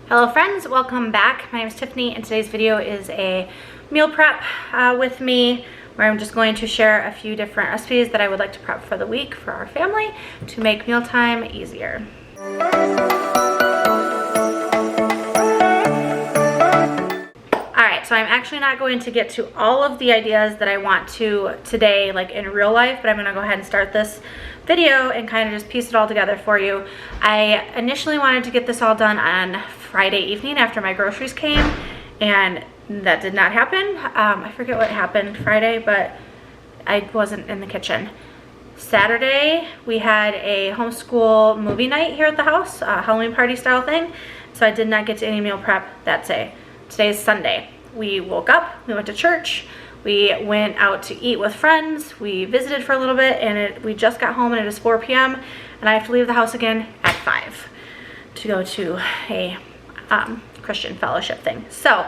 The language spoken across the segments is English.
Hello friends, welcome back. My name is Tiffany and today's video is a meal prep with me where I'm just going to share a few different recipes that I would like to prep for the week for our family to make mealtime easier. Alright, so I'm actually not going to get to all of the ideas that I want to today, like in real life, but I'm going to go ahead and start this video and kind of just piece it all together for you. I initially wanted to get this all done on Friday evening after my groceries came, and that did not happen. I forget what happened Friday, but I wasn't in the kitchen. Saturday, we had a homeschool movie night here at the house, a Halloween party style thing, so I did not get to any meal prep that day. Today's Sunday. We woke up, we went to church, we went out to eat with friends, we visited for a little bit, and we just got home and it is 4 p.m. and I have to leave the house again at 5 to go to a Christian fellowship thing. So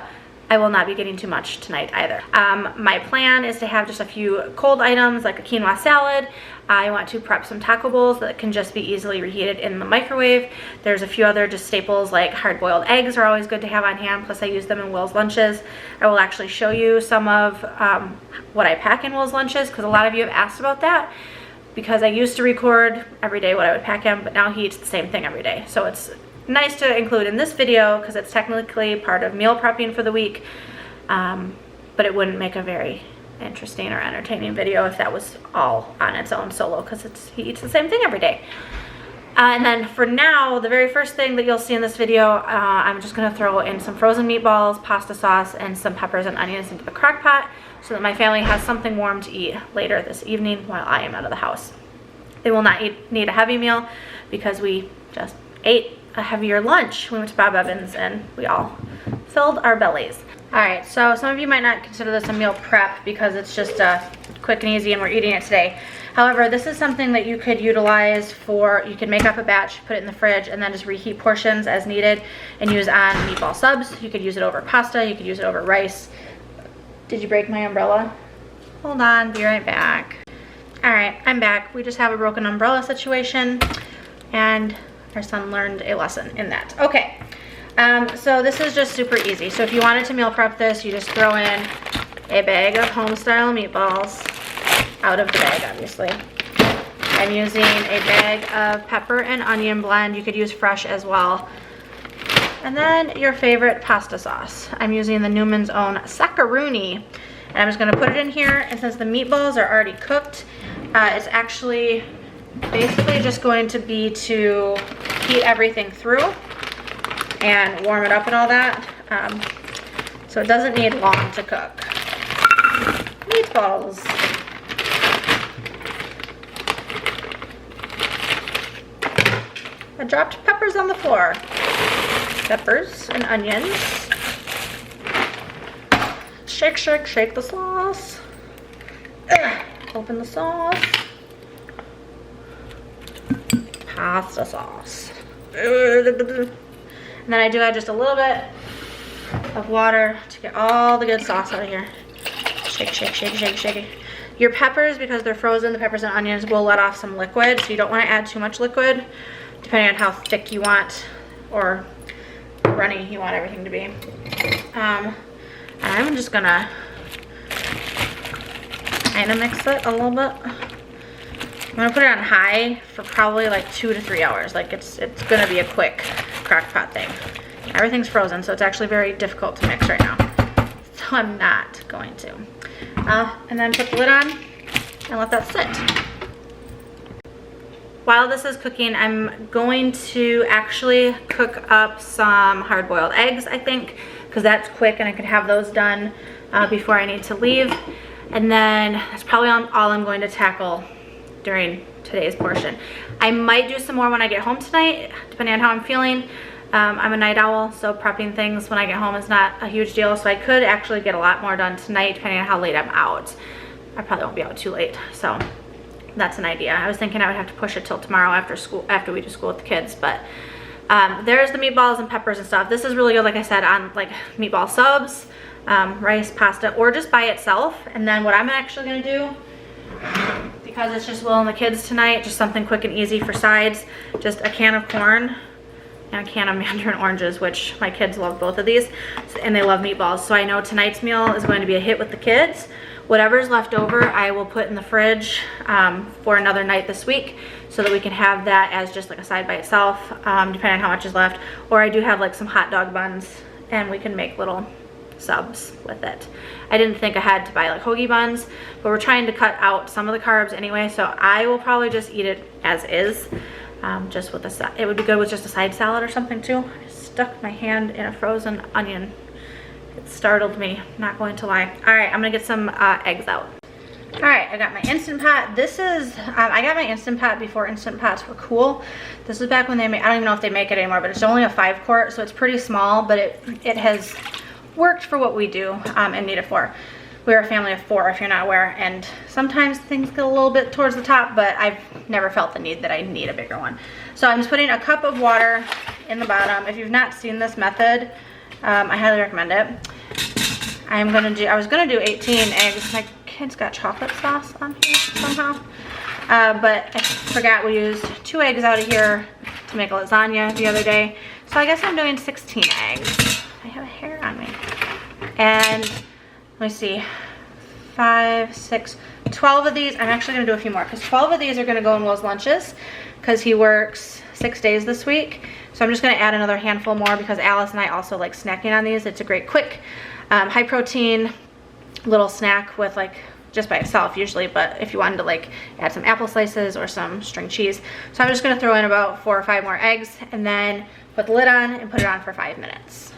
I will not be getting too much tonight either. My plan is to have just a few cold items like a quinoa salad. I want to prep some taco bowls that can just be easily reheated in the microwave. There's a few other just staples like hard-boiled eggs are always good to have on hand, plus I use them in Will's lunches. I will actually show you some of what I pack in Will's lunches because a lot of you have asked about that, because I used to record every day what I would pack him, but now he eats the same thing every day. So it's nice to include in this video because it's technically part of meal prepping for the week, but it wouldn't make a very interesting or entertaining video if that was all on its own solo, because he eats the same thing every day. And then for now, the very first thing that you'll see in this video, I'm just going to throw in some frozen meatballs, pasta sauce, and some peppers and onions into the crock pot so that my family has something warm to eat later this evening while I am out of the house. They will not need a heavy meal because we just ate a heavier lunch. We went to Bob Evans and we all filled our bellies. Alright, so some of you might not consider this a meal prep because it's just quick and easy and we're eating it today. However, this is something that you could utilize for, you can make up a batch, put it in the fridge, and then just reheat portions as needed and use on meatball subs. You could use it over pasta, you could use it over rice. Did you break my umbrella? Hold on, be right back. Alright, I'm back. We just have a broken umbrella situation and our son learned a lesson in that. Okay, so this is just super easy. So if you wanted to meal prep this, you just throw in a bag of home-style meatballs out of the bag, obviously. I'm using a bag of pepper and onion blend. You could use fresh as well. And then your favorite pasta sauce. I'm using the Newman's Own Saccaroni. And I'm just gonna put it in here, and since the meatballs are already cooked, it's actually basically just going to be to heat everything through and warm it up and all that. So it doesn't need long to cook. Meatballs. I dropped peppers on the floor. Peppers and onions. Shake, shake, shake the sauce. Open the sauce. Pasta sauce. And then I do add just a little bit of water to get all the good sauce out of here. Shake, shake, shake, shake, shake. Your peppers, because they're frozen, the peppers and onions will let off some liquid, so you don't want to add too much liquid, depending on how thick you want or runny you want everything to be. And I'm just gonna kind of mix it a little bit. I'm gonna put it on high for probably like 2 to 3 hours. Like it's gonna be a quick crock-pot thing. Everything's frozen, so it's actually very difficult to mix right now. So I'm not going to. And then put the lid on and let that sit. While this is cooking, I'm going to actually cook up some hard-boiled eggs, I think, because that's quick and I could have those done before I need to leave. And then that's probably all I'm going to tackle during today's portion. I might do some more when I get home tonight, depending on how I'm feeling. I'm a night owl, so prepping things when I get home is not a huge deal, so I could actually get a lot more done tonight depending on how late I'm out. I probably won't be out too late, so that's an idea. I was thinking I would have to push it till tomorrow after school, after we do school with the kids, but there's the meatballs and peppers and stuff. This is really good, like I said, on like meatball subs, rice, pasta, or just by itself. And then what I'm actually gonna do, because it's just Will and the kids tonight, just something quick and easy for sides, just a can of corn and a can of mandarin oranges, which my kids love both of these, and they love meatballs. So I know tonight's meal is going to be a hit with the kids. Whatever's left over, I will put in the fridge for another night this week, so that we can have that as just like a side by itself, depending on how much is left. Or I do have like some hot dog buns, and we can make little subs with it. I didn't think I had to buy like hoagie buns, but we're trying to cut out some of the carbs anyway, so I will probably just eat it as is, just with it would be good with just a side salad or something too. I just stuck my hand in a frozen onion. It startled me, not going to lie. All right, I'm gonna get some eggs out. All right, I got my Instant Pot. This is, I got my Instant Pot before Instant Pots were cool. This is back when they made, I don't even know if they make it anymore, but it's only a 5 quart, so it's pretty small, but it has worked for what we do and need it for. We're a family of 4, if you're not aware, and sometimes things get a little bit towards the top, but I've never felt the need that I need a bigger one. So I'm just putting a cup of water in the bottom. If you've not seen this method, I highly recommend it. I was gonna do 18 eggs. My kids got chocolate sauce on here somehow, but I forgot we used 2 eggs out of here to make a lasagna the other day. So I guess I'm doing 16 eggs. I have a hair on me. And let me see, 5, 6, 12 of these. I'm actually gonna do a few more because 12 of these are gonna go in Will's lunches because he works 6 days this week. So I'm just gonna add another handful more because Alice and I also like snacking on these. It's a great quick, high protein little snack with like, just by itself usually, but if you wanted to like add some apple slices or some string cheese. So I'm just gonna throw in about 4 or 5 more eggs and then put the lid on and put it on for 5 minutes.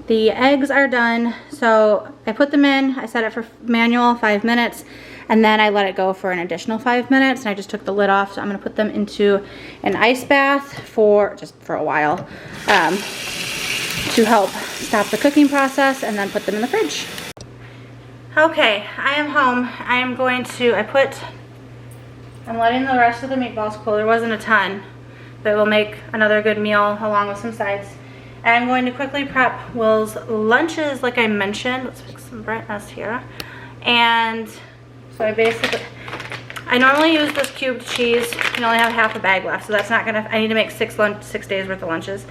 The eggs are done, so I put them in, I set it for manual 5 minutes, and then I let it go for an additional 5 minutes, and I just took the lid off. So I'm gonna put them into an ice bath for a while to help stop the cooking process, and then put them in the fridge. Okay, I am home. I'm letting the rest of the meatballs cool. There wasn't a ton, but we'll make another good meal along with some sides. And I'm going to quickly prep Will's lunches like I mentioned. Let's fix some brightness here. And so I normally use this cubed cheese. You can only have half a bag left, so that's not gonna, I need to make 6 days worth of lunches.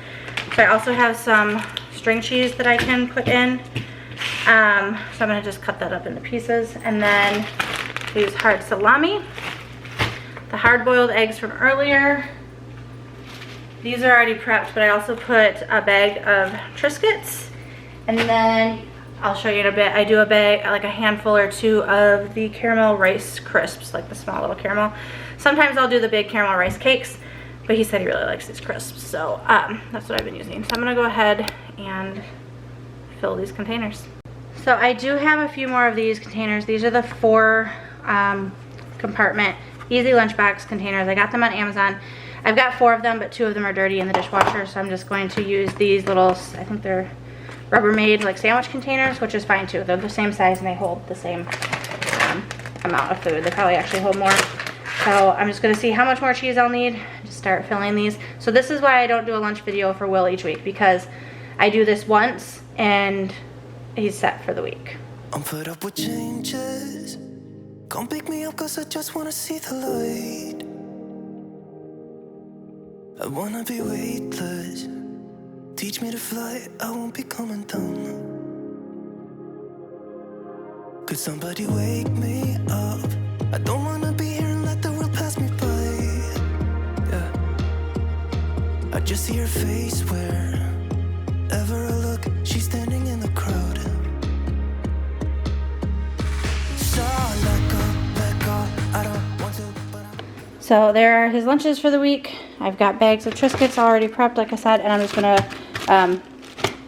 So I also have some string cheese that I can put in. So I'm gonna just cut that up into pieces. And then we use hard salami, the hard-boiled eggs from earlier. These are already prepped, but I also put a bag of Triscuits, and then I'll show you in a bit. I do a bag, like a handful or 2 of the caramel rice crisps, like the small little caramel. Sometimes I'll do the big caramel rice cakes, but he said he really likes these crisps, so that's what I've been using. So I'm gonna go ahead and fill these containers. So I do have a few more of these containers. These are the 4 compartment easy lunchbox containers. I got them on Amazon. I've got 4 of them, but 2 of them are dirty in the dishwasher, so I'm just going to use these little, I think they're Rubbermaid like sandwich containers, which is fine too. They're the same size and they hold the same amount of food. They probably actually hold more. So I'm just gonna see how much more cheese I'll need to start filling these. So this is why I don't do a lunch video for Will each week, because I do this once and he's set for the week. I'm fed up with changes. Come pick me up cause I just wanna see the light. I wanna be weightless. Teach me to fly, I won't be coming down. Could somebey wake me up? I don't wanna be here and let the world pass me by. Yeah. I just see her face wherever I look. She's standing in the crowd. So let go, I don't want to, but So there are his lunches for the week. I've got bags of Triscuits already prepped, like I said, and I'm just gonna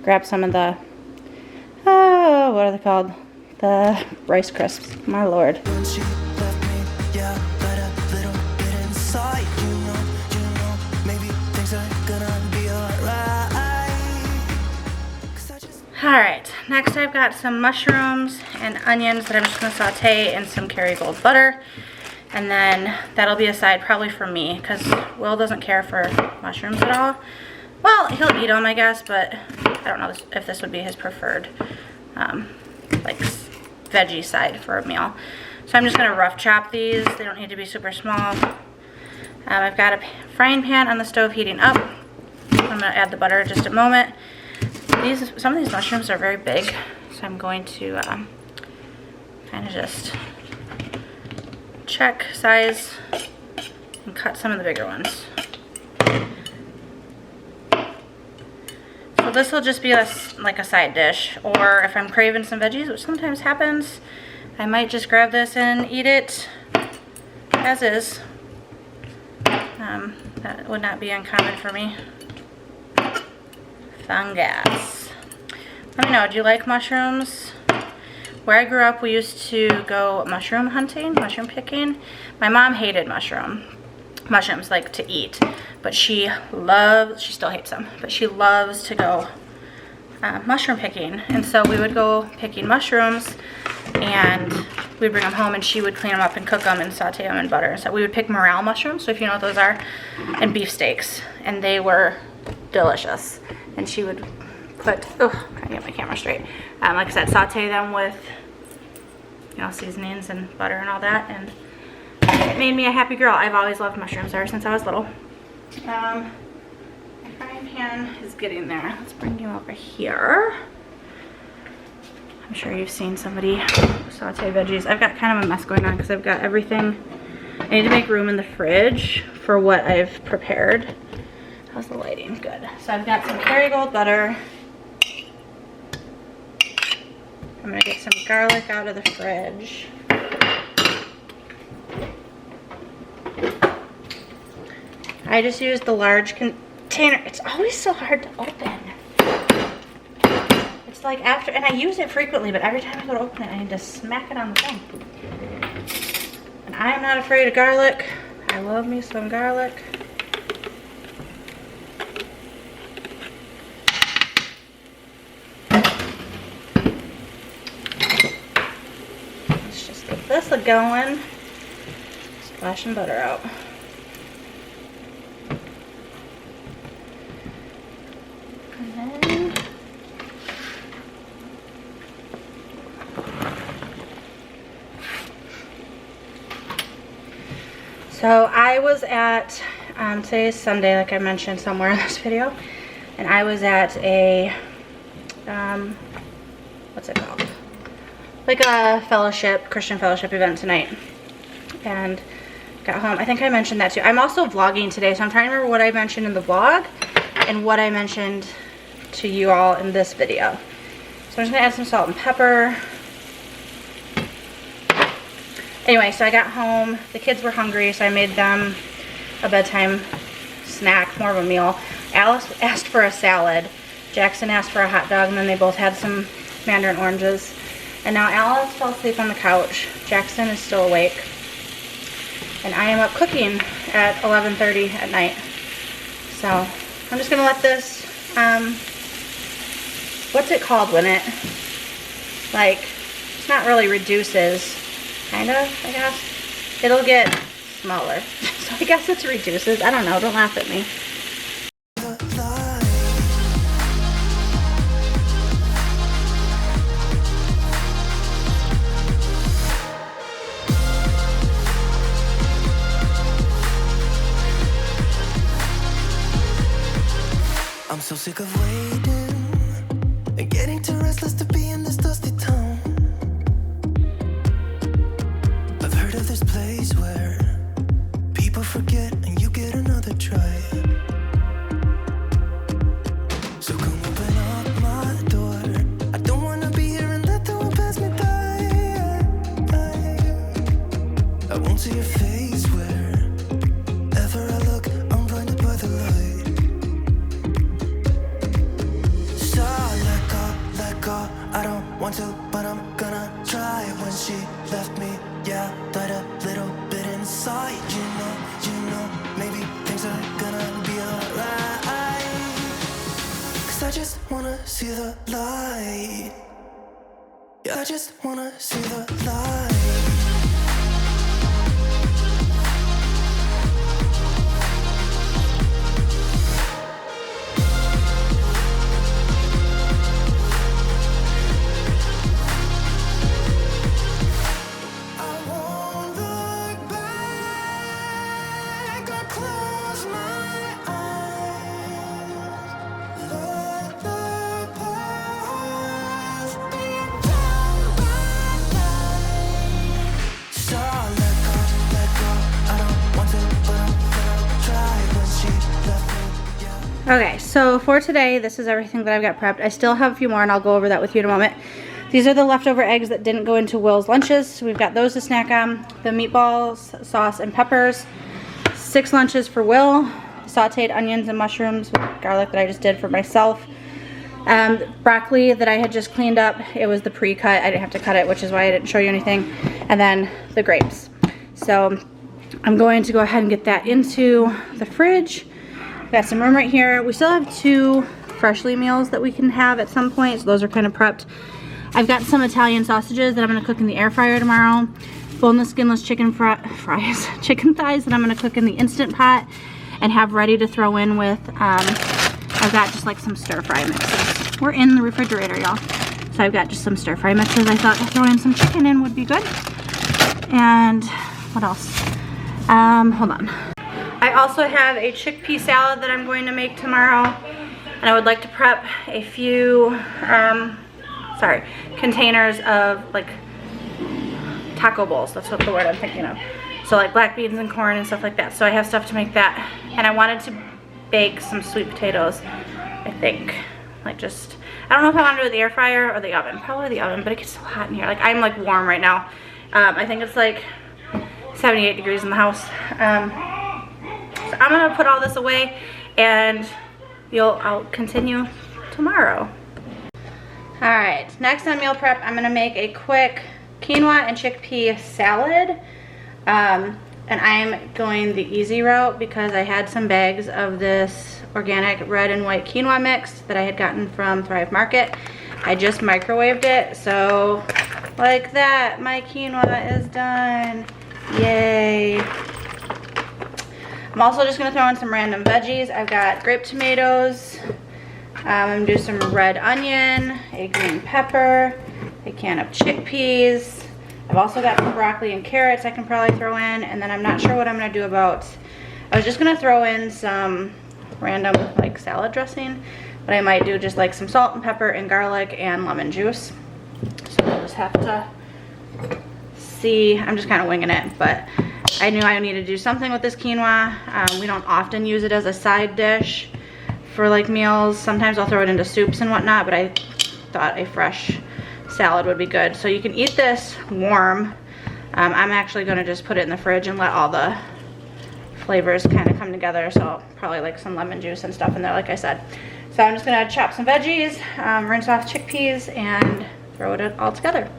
grab some of the, what are they called? The rice crisps, my lord. when she left me, yeah, let a little bit inside. You know, maybe things are gonna be alright. 'Cause I just All right, next I've got some mushrooms and onions that I'm just gonna saute in some Kerrygold butter. And then that'll be a side probably for me, because Will doesn't care for mushrooms at all. Well, he'll eat them, I guess, but I don't know if this would be his preferred like veggie side for a meal. So I'm just gonna rough chop these. They don't need to be super small. I've got a frying pan on the stove heating up. I'm gonna add the butter in just a moment. Some of these mushrooms are very big, so I'm going to kind of just check size and cut some of the bigger ones. So this will just be like a side dish, or if I'm craving some veggies, which sometimes happens, I might just grab this and eat it as is. That would not be uncommon for me. Fungus. Let me know, do you like mushrooms? Where I grew up, we used to go mushroom hunting, mushroom picking. My mom hated mushrooms like to eat, but she still hates them, but she loves to go mushroom picking. And so we would go picking mushrooms and we'd bring them home and she would clean them up and cook them and saute them in butter. So we would pick morel mushrooms, so if you know what those are, and beef steaks, and they were delicious. And she would put, oh, trying to get my camera straight. Like I said, saute them with, you know, seasonings and butter and all that, and it made me a happy girl. I've always loved mushrooms ever since I was little. My frying pan is getting there. Let's bring you over here. I'm sure you've seen somebody saute veggies. I've got kind of a mess going on because I've got everything. I need to make room in the fridge for what I've prepared. How's the lighting? Good. So I've got some Kerrygold butter. I'm gonna get some garlic out of the fridge. I just used the large container. It's always so hard to open. It's like after, and I use it frequently, but every time I go to open it, I need to smack it on the thing. And I'm not afraid of garlic. I love me some garlic. Let's just get this going. Splashing butter out. So I was at, today's Sunday, like I mentioned somewhere in this video, and I was at a, what's it called? Like a fellowship, Christian fellowship event tonight, and got home. I think I mentioned that too. I'm also vlogging today, so I'm trying to remember what I mentioned in the vlog and what I mentioned to you all in this video. So I'm just gonna add some salt and pepper. Anyway, so I got home, the kids were hungry, so I made them a bedtime snack, more of a meal. Alice asked for a salad, Jackson asked for a hot dog, and then they both had some mandarin oranges. And now Alice fell asleep on the couch. Jackson is still awake. And I am up cooking at 11:30 at night. So I'm just gonna let this, what's it called when it, like, it's not really reduces, kind of, I guess. It'll get smaller. So I guess it's reduces. I don't know. Don't laugh at me. I'm so sick of waiting and getting too restless to be in this dusty town. I've heard of this place where people forget and you get another try. So come open up my door. I don't wanna be here and let the world pass me by. I won't see your face wherever I look. I'm blinded by the light. I don't want to, but I'm gonna try. When she left me, yeah, died a little bit inside. You know, maybe things are gonna be alright. 'Cause I just wanna see the light. Yeah, I just wanna see the light. Okay, so for today, this is everything that I've got prepped. I still have a few more, and I'll go over that with you in a moment. These are the leftover eggs that didn't go into Will's lunches. So we've got those to snack on. The meatballs, sauce, and peppers. 6 lunches for Will. Sauteed onions and mushrooms with garlic that I just did for myself. Broccoli that I had just cleaned up. It was the pre-cut. I didn't have to cut it, which is why I didn't show you anything. And then the grapes. So I'm going to go ahead and get that into the fridge. Got some room right here. We still have 2 freshly meals that we can have at some point, so those are kind of prepped. I've got some Italian sausages that I'm going to cook in the air fryer tomorrow. Boneless, skinless chicken chicken thighs that I'm going to cook in the Instant Pot and have ready to throw in with, I've got just like some stir fry mixes. We're in the refrigerator, y'all. So I've got just some stir fry mixes. I thought throwing some chicken in would be good. And what else? Hold on. I also have a chickpea salad that I'm going to make tomorrow. And I would like to prep a few, containers of like taco bowls. That's what the word I'm thinking of. So like black beans and corn and stuff like that. So I have stuff to make that. And I wanted to bake some sweet potatoes, I think. Like just, I don't know if I want to do it with the air fryer or the oven. Probably the oven, but it gets so hot in here. Like I'm like warm right now. I think it's like 78 degrees in the house. So I'm gonna put all this away and I'll continue tomorrow. All right, next on meal prep, I'm gonna make a quick quinoa and chickpea salad. And I'm going the easy route because I had some bags of this organic red and white quinoa mix that I had gotten from Thrive Market. I just microwaved it, so like that, my quinoa is done. Yay. I'm also just gonna throw in some random veggies. I've got grape tomatoes. I'm gonna do some red onion, a green pepper, a can of chickpeas. I've also got some broccoli and carrots I can probably throw in, and then I'm not sure what I'm gonna do about, I was just gonna throw in some random like salad dressing, but I might do just like some salt and pepper and garlic and lemon juice. So we'll just have to see. I'm just kind of winging it, but I knew I needed to do something with this quinoa. We don't often use it as a side dish for like meals. Sometimes I'll throw it into soups and whatnot, but I thought a fresh salad would be good. So you can eat this warm. I'm actually going to just put it in the fridge and let all the flavors kind of come together. So probably like some lemon juice and stuff in there, like I said. So I'm just going to chop some veggies, rinse off chickpeas, and throw it all together.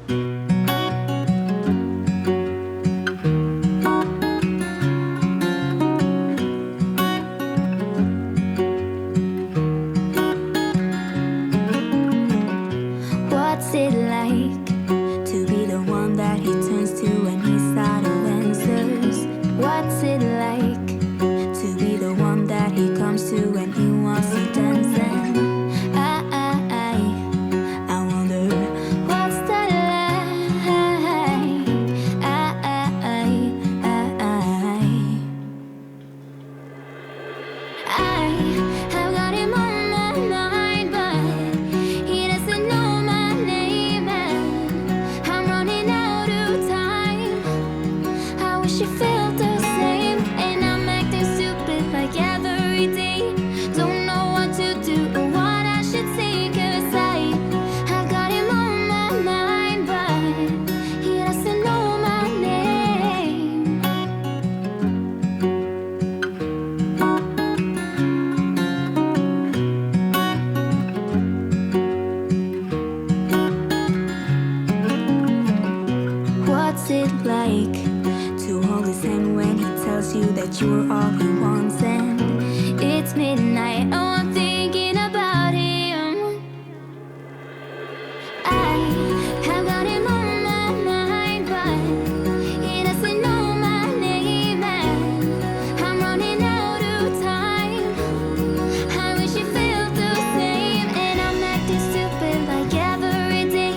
You're all he wants, and it's midnight. Oh, I'm thinking about him. I have got him on my mind, but he doesn't know my name, and I'm running out of time. I wish you felt the same, and I'm acting stupid like every day.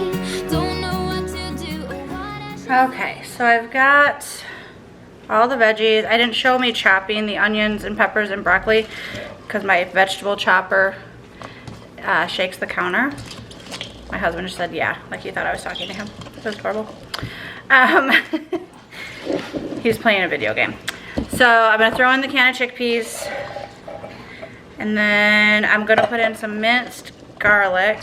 Don't know what to do or what I should. Okay, so I've got all the veggies. I didn't show me chopping the onions and peppers and broccoli because my vegetable chopper shakes the counter. My husband just said yeah, like he thought I was talking to him. It was horrible. He's playing a video game. So I'm gonna throw in the can of chickpeas. And then I'm gonna put in some minced garlic.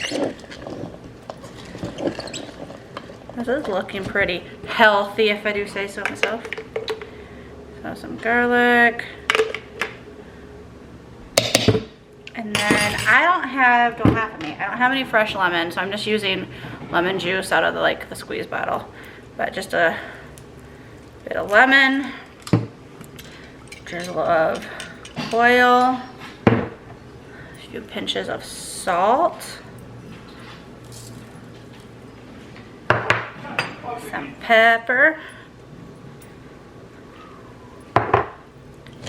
This is looking pretty healthy, if I do say so myself. So some garlic. And then I don't have any fresh lemon, so I'm just using lemon juice out of the squeeze bottle. But just a bit of lemon, drizzle of oil, a few pinches of salt, some pepper,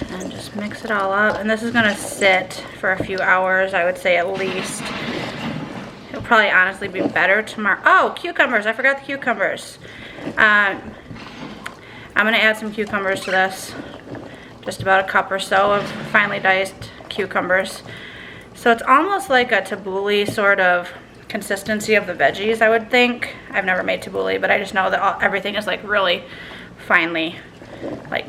and just mix it all up. And this is gonna sit for a few hours, I would say at least. It'll probably honestly be better tomorrow. Oh, cucumbers, I forgot the cucumbers. I'm gonna add some cucumbers to this. Just about a cup or so of finely diced cucumbers. So it's almost like a tabbouleh sort of consistency of the veggies, I would think. I've never made tabbouleh, but I just know that everything is like really finely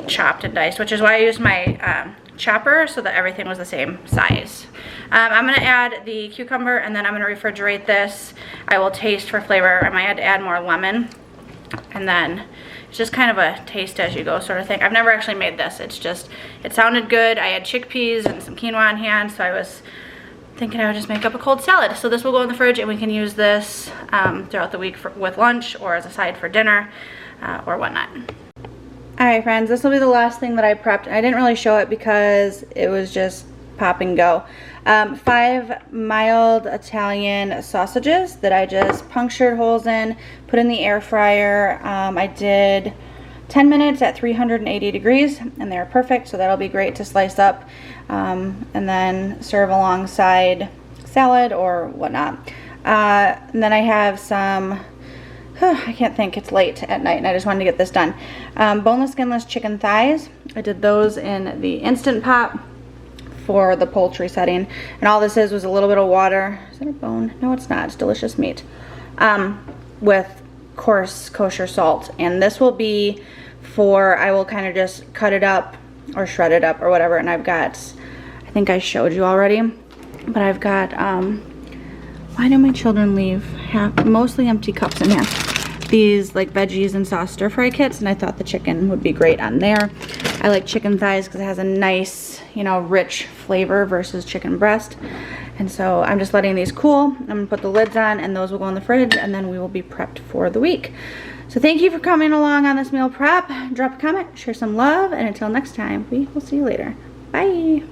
chopped and diced, which is why I used my chopper so that everything was the same size. I'm gonna add the cucumber and then I'm gonna refrigerate this. I will taste for flavor. I might have to add more lemon, and then it's just kind of a taste as you go sort of thing. I've never actually made this. It's just, it sounded good. I had chickpeas and some quinoa on hand, so I was thinking I would just make up a cold salad. So this will go in the fridge and we can use this throughout the week with lunch or as a side for dinner or whatnot. All right, friends, this will be the last thing that I prepped. I didn't really show it because it was just pop and go. 5 mild Italian sausages that I just punctured holes in, put in the air fryer. I did 10 minutes at 380 degrees and they're perfect, so that'll be great to slice up and then serve alongside salad or whatnot. And then I have some, I can't think, it's late at night and I just wanted to get this done. Boneless, skinless chicken thighs. I did those in the Instant Pot for the poultry setting. And all this is was a little bit of water. Is that a bone? No, it's not. It's delicious meat. With coarse kosher salt. And this will be for, I will kind of just cut it up or shred it up or whatever. And I've got, I think I showed you already, but I've got, why do my children leave mostly empty cups in here? These like veggies and sauce stir fry kits, and I thought the chicken would be great on there. I like chicken thighs because it has a nice, you know, rich flavor versus chicken breast. And so I'm just letting these cool. I'm gonna put the lids on and those will go in the fridge and then we will be prepped for the week. So thank you for coming along on this meal prep. Drop a comment, share some love, and until next time, we will see you later. Bye.